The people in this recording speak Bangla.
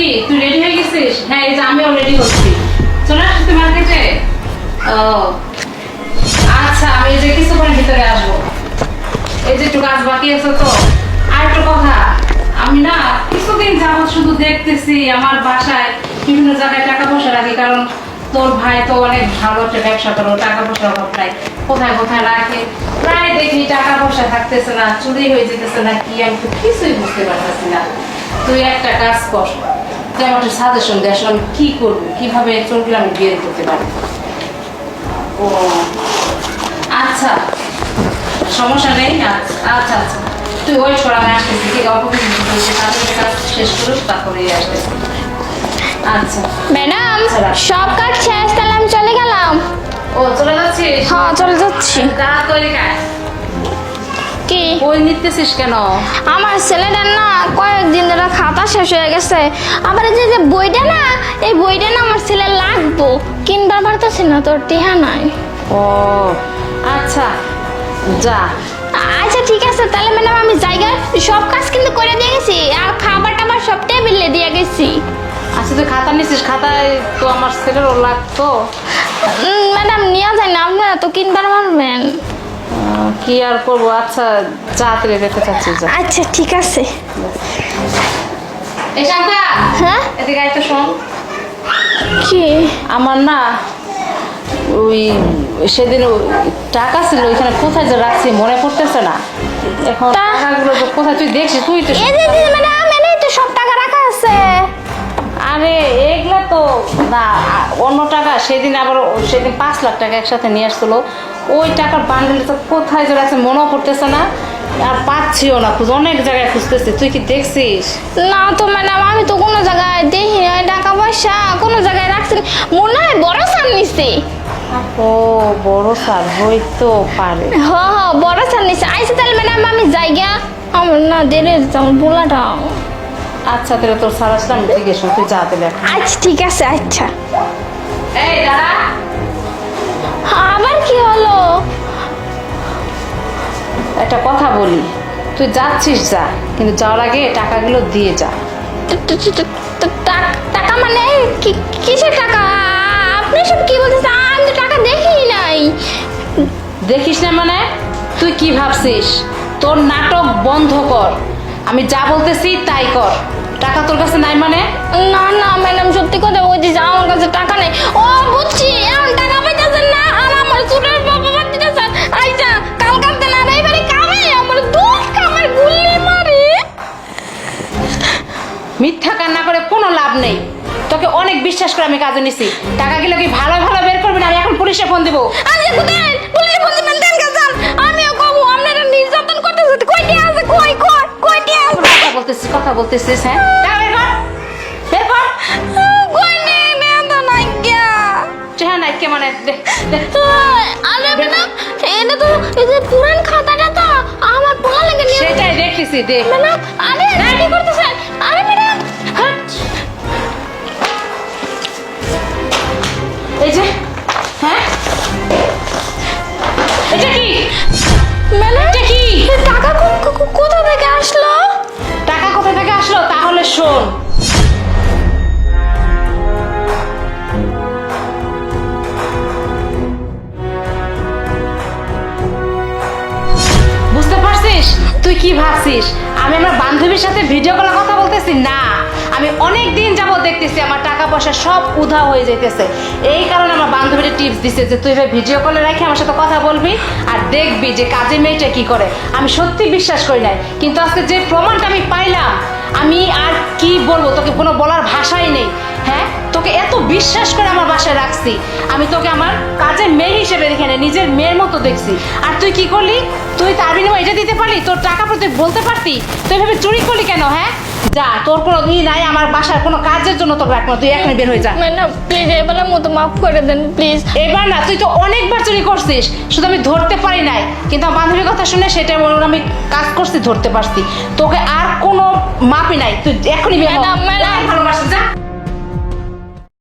কি তুই রেডি হয়ে গেছিস? হ্যাঁ এই যে আমিও রেডি হচ্ছি। চলে আসছি মার্কেটে। ও আচ্ছা, আমি এই যে কিছুক্ষণের ভিতরে আসবো। এই যে একটু কাজ বাকি আছে তো। আর একটা কথা, আমি না কিছুদিন যাবত শুধু দেখতেছি আমার বাসায় বিভিন্ন জায়গায় টাকা পয়সা রাখি, কারণ তোর ভাই তো অনেক ভালো একটা ব্যবসা করো, টাকা পয়সার অভাব নাই। কোথায় কোথায় রাখে, প্রায় দেখি টাকা পয়সা থাকতেছে না, চুরি হয়ে যেতেছে না, কি আমি তো কিছুই বুঝতে পারতেছি না। তুই একটা কাজ কর, তুই আমার একটা সাজেশন দে, আসলে আমি কি করবো, কিভাবে চলগুলো আমি বিয়ে করতে পারি। ও আচ্ছা, সমস্যা নেই। আচ্ছা আচ্ছা আচ্ছা, তুই ওয়েট কর, আমি আসতেছি। ঠিক অল্প কিছু কাজ শেষ করুক, তারপরে আসতেছি। আচ্ছা ম্যাডাম, সব কাজ শেষ, তাহলে আমি চলে গেলাম। ও চলে যাচ্ছিস? হ্যাঁ চলে যাচ্ছি। দাঁড়া, তৈরি কাজ কি বই নিতেছিস কেন? আমার ছেলেটার না কয়েকদিন ধরে খাতা শেষ হয়ে গেছে। আবার এই যে বইটা না, এই বইটা না আমার ছেলে লাগবো, কিনবার পারতেছি না, তোর টিহা নাই। ও আচ্ছা যা। আচ্ছা ঠিক আছে, তাহলে ম্যাডাম আমি জায়গায় সব কাজ কিন্তু করে দিয়ে গেছি, আর খাবার টাবার সব টেবিলে দিয়ে গেছি। আচ্ছা তুই খাতা নিছিস? খাতায় তো আমার ছেলেরও লাগতো। ম্যাডাম নিয়ে যায় না, আপনারা তো কিনবার পারবেন। কি আর করবো, আচ্ছা তাড়াতাড়ি যেতে চাচ্ছি। যা। আচ্ছা ঠিক আছে। এই শান্তা, হ্যাঁ এদিকে আয় তো, শোন। কি? আমার না ওই সেদিন টাকা ছিল ওইখানে, কোথায় যে রাখছি মনে পড়তেছে না এখন। টাকাগুলো তো কোথায় তুই দেখছিস? তুই তো এই যে ম্যাডাম, এনেই তো সব টাকা রাখা আছে। আরে এগুলা তো না, অন্য টাকা। সেদিন আবার সেদিন 5 লাখ টাকা একসাথে নিয়ে আসছিল, ওই টাকার বান্ডেল তো কোথায় যে রাখছে মনেও পড়তেছে না, আর পাচ্ছিও না, অনেক জায়গায় খুঁজতেছি। তুই কি দেখছিস? না তো ম্যাডাম, আমি তো কোনো জায়গায় দেখি না টাকা পয়সা, কোনো জায়গায় রাখছি না। মনে হয় বড় স্যার নিছে। ও বড় স্যার হইতো পারে। হ্যাঁ বড় স্যার নিছে। আইসা তাহলে ম্যাডাম আমি যাইগা, আমার না দেরি হচ্ছে, আমার পোলাটা। আচ্ছা তাহলে তোর স্যার আসলে আমি জিজ্ঞেস করি, তুই যাতে দেখ। আচ্ছা ঠিক আছে। আচ্ছা এই দাঁড়া। আবার কি হলো? একটা কথা বলি, তুই যাচ্ছিস যা, কিন্তু যাওয়ার আগে টাকাগুলো দিয়ে যা। টাকা মানে কিসের টাকা? আপনি সব কি বলতেছেন? আমি তো টাকা দেখিই নাই। দেখিস না মানে? তুই কি ভাবছিস? তোর নাটক বন্ধ কর, আমি যা বলতেছি তাই কর। টাকা তোর কাছে নাই মানে? না না ম্যাডাম, সত্যি কথা বলছি, আমার কাছে টাকা নেই। ও বুঝছি, এখন টাকা পাইতেছেন না, আর আমার চুলের বাবা বাদ দিতেছেন। আচ্ছা কাল কাটতে না, এইবারে কামে আমার দুধ কামার গুল্লি মারি। মিথ্যা কান্না করে কোনো লাভ নেই। তোকে অনেক বিশ্বাস করে আমি কাজে নিছি, টাকাগুলো কি ভালো ভালো বের করবি না? আমি এখন পুলিশে ফোন দিব। আমি কোথায় পুলিশে ফোন দিবেন? দেন কাজান, আমিও কব আপনারা নির্যাতন করতেছেন। কইটি আছে? কইটি আছে? কথা বলতেছিস হ্যাঁ? টাকা বের কর, বের কর। কই নে তো নাই গিয়া। চেহারা নাই কে মানে? দে দে। আরে ম্যাডাম, এটা তো এই যে পুরান খাতাটা তো আমার পোলা লাগে নিয়ে। সেটাই দেখতেছি, দে। ম্যাডাম আরে কি করতেছেন? আরে ম্যাডাম হাট। এই যে হ্যাঁ, এটা কি? ম্যাডাম এটা কি? টাকা কোথা থেকে আসলো? টাকা কোথা থেকে আসলো তাহলে শোন। বুঝতে পারছিস? তুই কি ভাবছিস আমি আমার বান্ধবীর সাথে ভিডিও কলে কথা বলতেছি? না, আমি অনেক দিন যাবত দেখতেছি আমার টাকা পয়সা সব উধাও হয়ে যাইতেছে। এই কারণে আমার বান্ধবীরা টিপস দিছে যে তুই ভাই ভিডিও কলে রেখে আমার সাথে কথা বলবি আর দেখবি যে কাজের মেয়েটা কি করে। আমি সত্যি বিশ্বাস করি নাই, কিন্তু আজকে যে প্রমাণটা আমি পাইলাম, আমি আর কি বলবো, তোকে কোনো বলার ভাষাই নেই। হ্যাঁ, তোকে এত বিশ্বাস করে আমার বাসায় রাখছি, আমি তোকে আমার কাজের মেয়ে হিসেবে দেখে নেই, নিজের মেয়ের মতো দেখছি। আর তুই কি করলি? তুই তার বিনিময়ে এটা দিতে পারলি? তোর টাকা পরে তুই বলতে পারতি? তুই এভাবে চুরি করলি কেন? হ্যাঁ যা, তোর কোনো ই নাই আমার বাসার কোনো কাজের জন্য তোকে রাখবো, তুই এখনই বের হয়ে যা। ম্যাডাম প্লিজ এবারের মতো মাফ করে দেন প্লিজ। এবার না, তুই তো অনেকবার চুরি করছিস, শুধু আমি ধরতে পারি নাই। কিন্তু আমার বান্ধবীর কথা শুনে সেটা আমি কাজ করছি, ধরতে পারছি। তোকে আর কোনো মাপই নাই, তুই এখনই বের হ। ম্যাডাম ভালোবাসি যা।